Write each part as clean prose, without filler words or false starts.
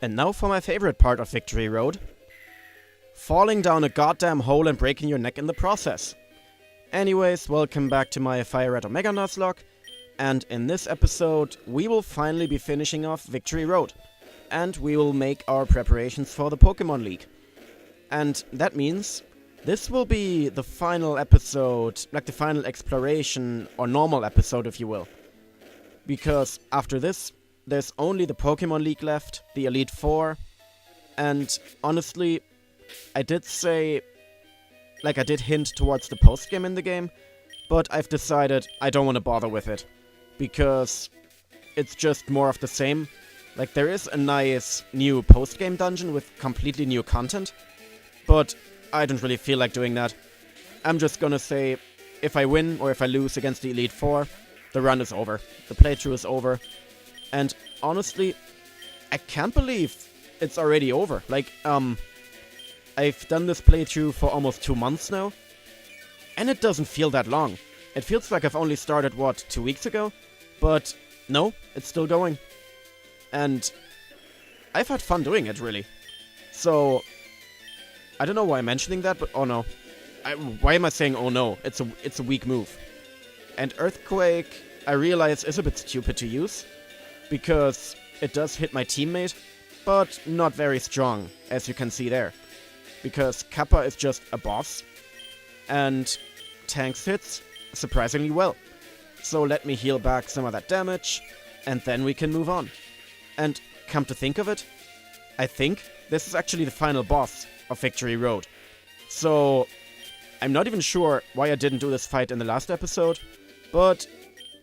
And now for my favorite part of Victory Road. Falling down a goddamn hole and breaking your neck in the process. Anyways, welcome back to my FireRed Omega Nuzlocke. And in this episode, we will finally be finishing off Victory Road. And we will make our preparations for the Pokémon League. And that means this will be the final episode, like the final exploration, or normal episode if you will. Because after this, there's only the Pokémon League left, the Elite Four, and honestly, I did say, like I did hint towards the post-game in the game, but I've decided I don't want to bother with it, because it's just more of the same. Like, there is a nice new post-game dungeon with completely new content, but I don't really feel like doing that. I'm just gonna say, if I win or if I lose against the Elite Four, the run is over. The playthrough is over. And honestly, I can't believe it's already over. Like, I've done this playthrough for almost 2 months now, and it doesn't feel that long. It feels like I've only started, 2 weeks ago? But no, it's still going. And I've had fun doing it, really. So, I don't know why I'm mentioning that, but oh no. Why am I saying oh no? It's a weak move. And Earthquake, I realize, is a bit stupid to use, because it does hit my teammate, but not very strong, as you can see there. Because Kappa is just a boss, and tanks hits surprisingly well. So let me heal back some of that damage, and then we can move on. And come to think of it, I think this is actually the final boss of Victory Road. So I'm not even sure why I didn't do this fight in the last episode, but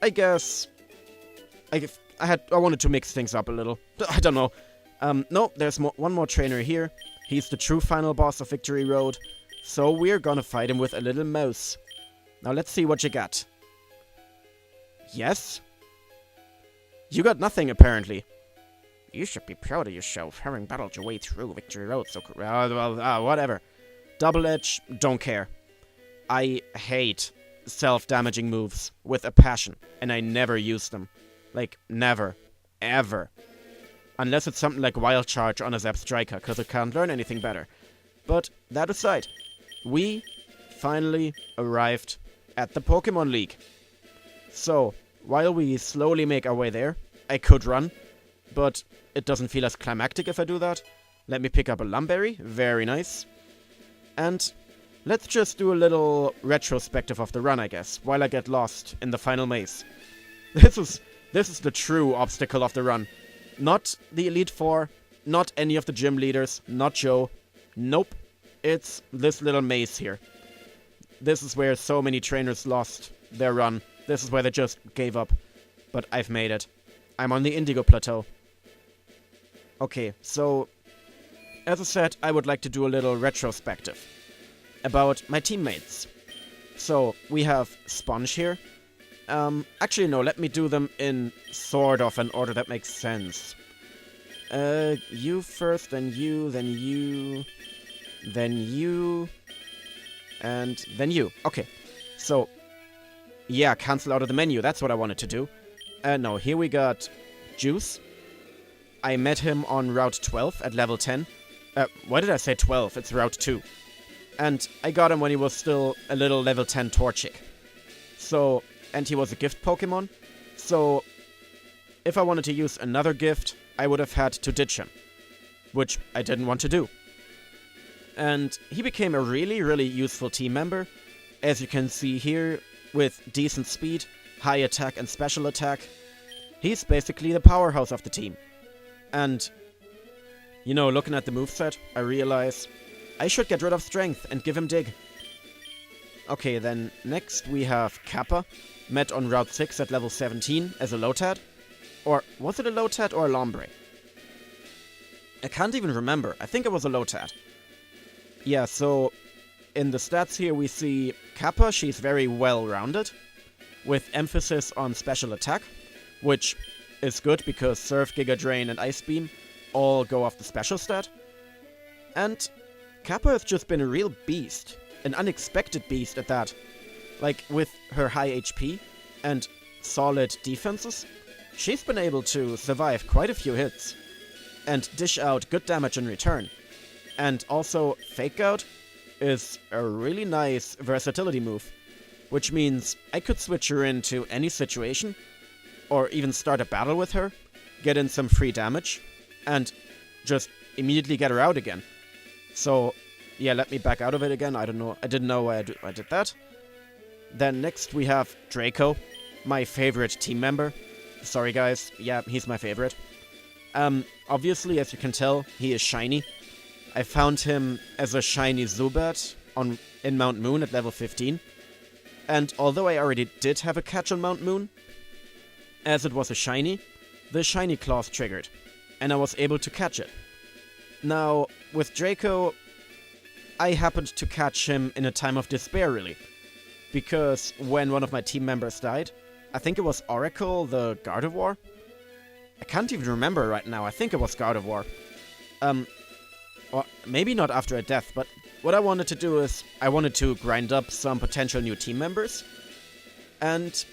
I guess I wanted to mix things up a little. I don't know. No, there's one more trainer here. He's the true final boss of Victory Road, so we're gonna fight him with a little mouse. Now let's see what you got. Yes? You got nothing, apparently. You should be proud of yourself, having battled your way through Victory Road so... whatever. Double Edge, don't care. I hate self-damaging moves with a passion, and I never use them. Like, never. Ever. Unless it's something like Wild Charge on a Zap Striker, because it can't learn anything better. But, that aside, we finally arrived at the Pokémon League. So, while we slowly make our way there, I could run, but it doesn't feel as climactic if I do that. Let me pick up a Lumberry, very nice. And let's just do a little retrospective of the run, I guess, while I get lost in the final maze. This is the true obstacle of the run. Not the Elite Four, not any of the gym leaders, not Joe. Nope. It's this little maze here. This is where so many trainers lost their run. This is where they just gave up. But I've made it. I'm on the Indigo Plateau. Okay, so as I said, I would like to do a little retrospective about my teammates. So, we have Sponge here. Actually no, let me do them in sort of an order that makes sense. You first, then you, then you, then you, and then you. Okay, so, yeah, cancel out of the menu, that's what I wanted to do. No, here we got Juice. I met him on Route 12 at level 10. Why did I say 12? It's Route 2. And I got him when he was still a little level 10 Torchic. So, and he was a gift Pokemon. So, if I wanted to use another gift, I would have had to ditch him. Which I didn't want to do. And he became a really, really useful team member. As you can see here, with decent speed, high attack and special attack. He's basically the powerhouse of the team. And, you know, looking at the moveset, I realize I should get rid of Strength and give him Dig. Okay, then next we have Kappa, met on Route 6 at level 17 as a Lotad. Or was it a Lotad or a Lombre? I can't even remember. I think it was a Lotad. Yeah, so in the stats here we see Kappa, she's very well-rounded, with emphasis on special attack, which is good because Surf, Giga Drain, and Ice Beam all go off the special stat. And Kappa has just been a real beast, an unexpected beast at that. Like, with her high HP and solid defenses, she's been able to survive quite a few hits. and dish out good damage in return. And also, Fake Out is a really nice versatility move, which means I could switch her into any situation, or even start a battle with her, get in some free damage, and just immediately get her out again. So, yeah, let me back out of it again. I don't know. I didn't know why I did that. Then next we have Draco, my favorite team member. Sorry guys, yeah, he's my favorite. Obviously, as you can tell, he is shiny. I found him as a shiny Zubat in Mount Moon at level 15. And although I already did have a catch on Mount Moon, as it was a shiny, the shiny clause triggered, and I was able to catch it. Now, with Draco, I happened to catch him in a time of despair, really. Because when one of my team members died, I think it was Oracle, the Gardevoir? I can't even remember right now, I think it was Gardevoir. Or maybe not after a death, but what I wanted to do is, I wanted to grind up some potential new team members. And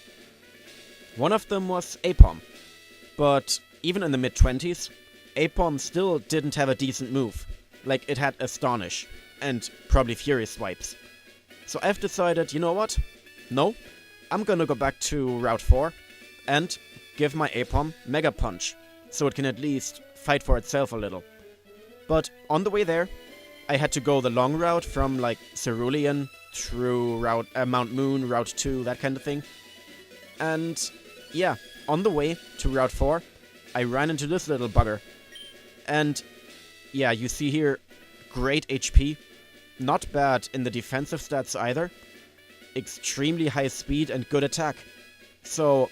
one of them was Apom. But even in the mid-20s, Apom still didn't have a decent move. Like, it had Astonish, and probably Fury Swipes. So I've decided, you know what? No, I'm gonna go back to Route 4, and give my Apom Mega Punch, so it can at least fight for itself a little. But on the way there, I had to go the long route from, like, Cerulean through Mount Moon, Route 2, that kind of thing. And, yeah, on the way to Route 4, I ran into this little bugger. And, yeah, you see here, great HP, not bad in the defensive stats either, extremely high speed and good attack. So,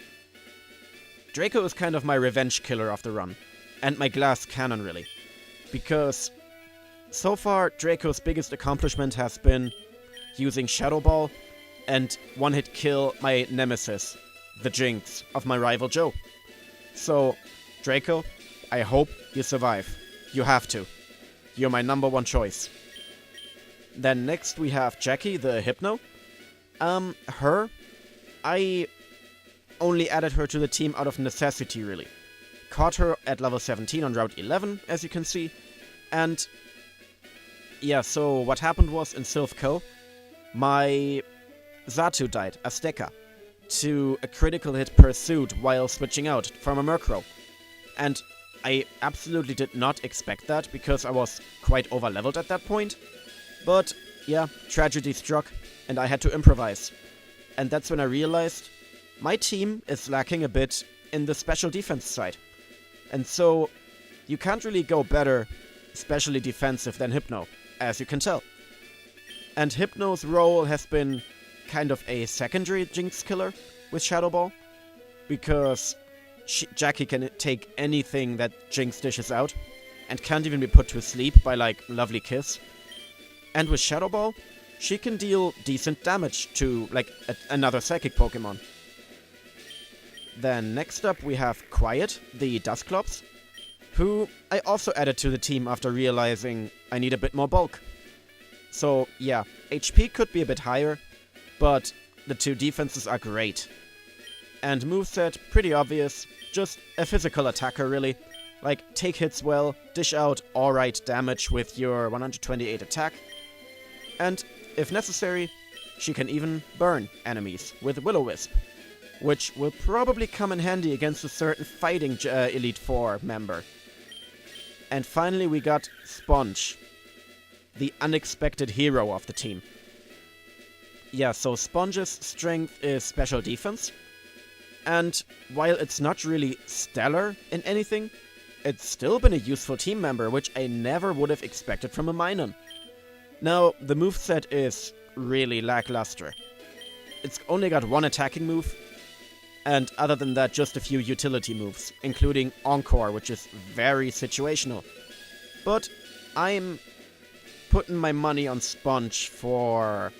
Draco is kind of my revenge killer of the run, and my glass cannon really. Because, so far, Draco's biggest accomplishment has been using Shadow Ball and one-hit kill my nemesis, the Jinx, of my rival Joe. So, Draco, I hope you survive. You have to. You're my #1 choice. Then next we have Jackie, the Hypno. I only added her to the team out of necessity, really. Caught her at level 17 on Route 11, as you can see. And, yeah, so what happened was in Sylph Co, my Xatu died, Azteca, to a critical hit pursuit while switching out from a Murkrow. And I absolutely did not expect that, because I was quite over-leveled at that point. But, yeah, tragedy struck, and I had to improvise. And that's when I realized my team is lacking a bit in the special defense side. And so, you can't really go better specially defensive than Hypno, as you can tell. And Hypno's role has been kind of a secondary Jinx killer with Shadow Ball, because Jackie can take anything that Jinx dishes out, and can't even be put to sleep by, like, Lovely Kiss. And with Shadow Ball, she can deal decent damage to, like, another Psychic Pokemon. Then next up we have Quiet, the Dusclops, who I also added to the team after realizing I need a bit more bulk. So yeah, HP could be a bit higher, but the two defenses are great. And moveset, pretty obvious, just a physical attacker really. Like, take hits well, dish out alright damage with your 128 attack, and if necessary, she can even burn enemies with Will-O-Wisp, which will probably come in handy against a certain fighting Elite Four member. And finally we got Sponge, the unexpected hero of the team. Yeah, so Sponge's strength is special defense, and while it's not really stellar in anything, it's still been a useful team member, which I never would have expected from a Minun. Now, the moveset is really lackluster. It's only got one attacking move, and other than that, just a few utility moves, including Encore, which is very situational. But I'm putting my money on Sponge for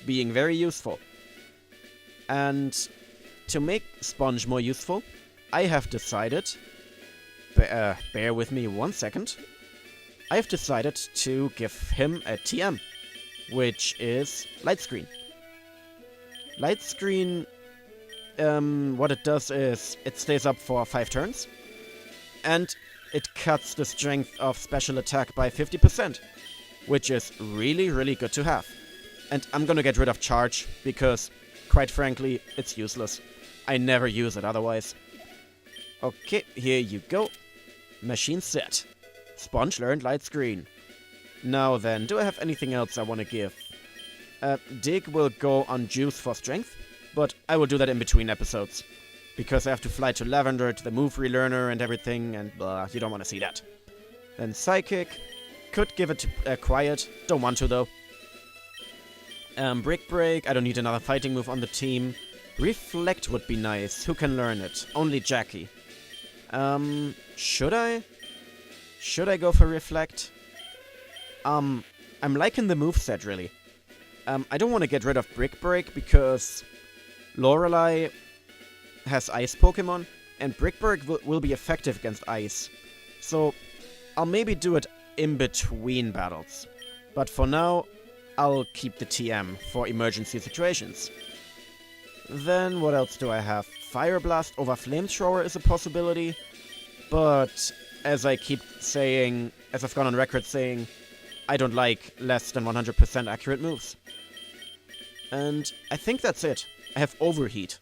being very useful. And to make Sponge more useful, I have decided... bear with me 1 second. I've decided to give him a TM, which is Light Screen. Light Screen, what it does is, it stays up for 5 turns, and it cuts the strength of special attack by 50%, which is really, really good to have. And I'm gonna get rid of charge, because, quite frankly, it's useless. I never use it otherwise. Okay, here you go. Machine set. Sponge learned light screen. Now then, do I have anything else I want to give? Dig will go on juice for strength, but I will do that in between episodes. Because I have to fly to Lavender, to the move relearner and everything, and you don't want to see that. Then Psychic. Could give it to Quiet. Don't want to, though. Brick Break. I don't need another fighting move on the team. Reflect would be nice. Who can learn it? Only Jackie. Should I? Should I go for Reflect? I'm liking the moveset, really. I don't want to get rid of Brick Break, because Lorelei has Ice Pokemon, and Brick Break will be effective against Ice. So, I'll maybe do it in between battles. But for now, I'll keep the TM for emergency situations. Then, what else do I have? Fire Blast over Flamethrower is a possibility, but as I keep saying, as I've gone on record saying, I don't like less than 100% accurate moves. And I think that's it. I have Overheat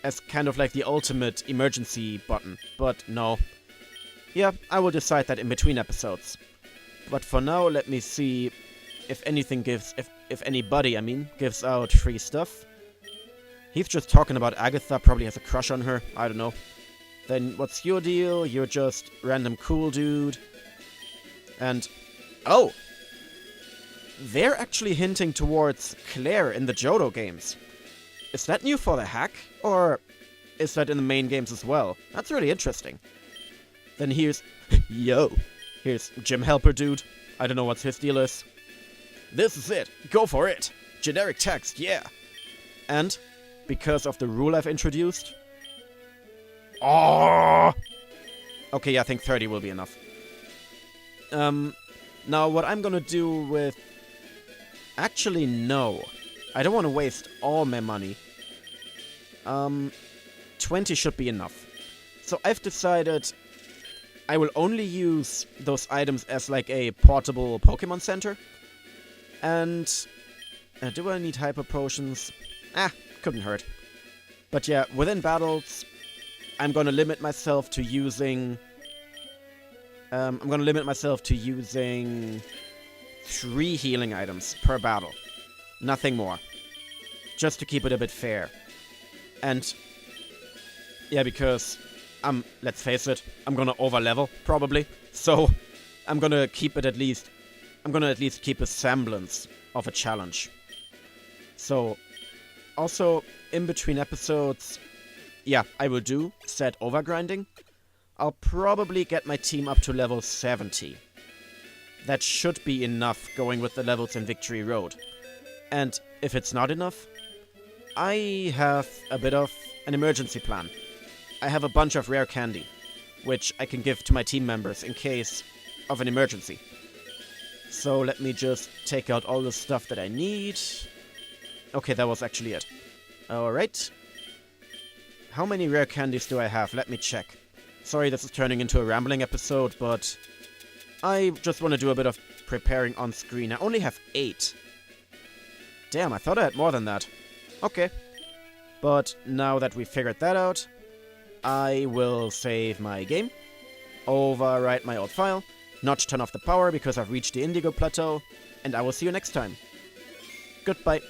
as kind of like the ultimate emergency button, but no. Yeah, I will decide that in between episodes. But for now, let me see if anything gives, if anybody, I mean, gives out free stuff. He's just talking about Agatha, probably has a crush on her, I don't know. Then what's your deal? You're just random cool dude. And, oh! They're actually hinting towards Claire in the Johto games. Is that new for the hack? Or is that in the main games as well? That's really interesting. Then here's... Yo! Here's Gym Helper dude. I don't know what his deal is. This is it! Go for it! Generic text, yeah! And, because of the rule I've introduced... Oh! Okay, I think 30 will be enough. Now what I'm gonna do with... Actually, no. I don't want to waste all my money. 20 should be enough. So I've decided I will only use those items as like a portable Pokemon Center. And do I need Hyper Potions? Couldn't hurt. But yeah, within battles, I'm gonna limit myself to using... 3 healing items per battle. Nothing more. Just to keep it a bit fair. And... yeah, because... let's face it, I'm gonna overlevel, probably. So, I'm gonna keep it at least... I'm gonna at least keep a semblance of a challenge. So, also, in between episodes... yeah, I will do set overgrinding. I'll probably get my team up to level 70. That should be enough going with the levels in Victory Road. And if it's not enough, I have a bit of an emergency plan. I have a bunch of rare candy, which I can give to my team members in case of an emergency. So let me just take out all the stuff that I need. Okay, that was actually it. Alright. How many rare candies do I have? Let me check. Sorry, this is turning into a rambling episode, but... I just want to do a bit of preparing on screen. I only have 8. Damn, I thought I had more than that. Okay. But now that we figured that out, I will save my game, overwrite my old file, not turn off the power because I've reached the Indigo Plateau, and I will see you next time. Goodbye.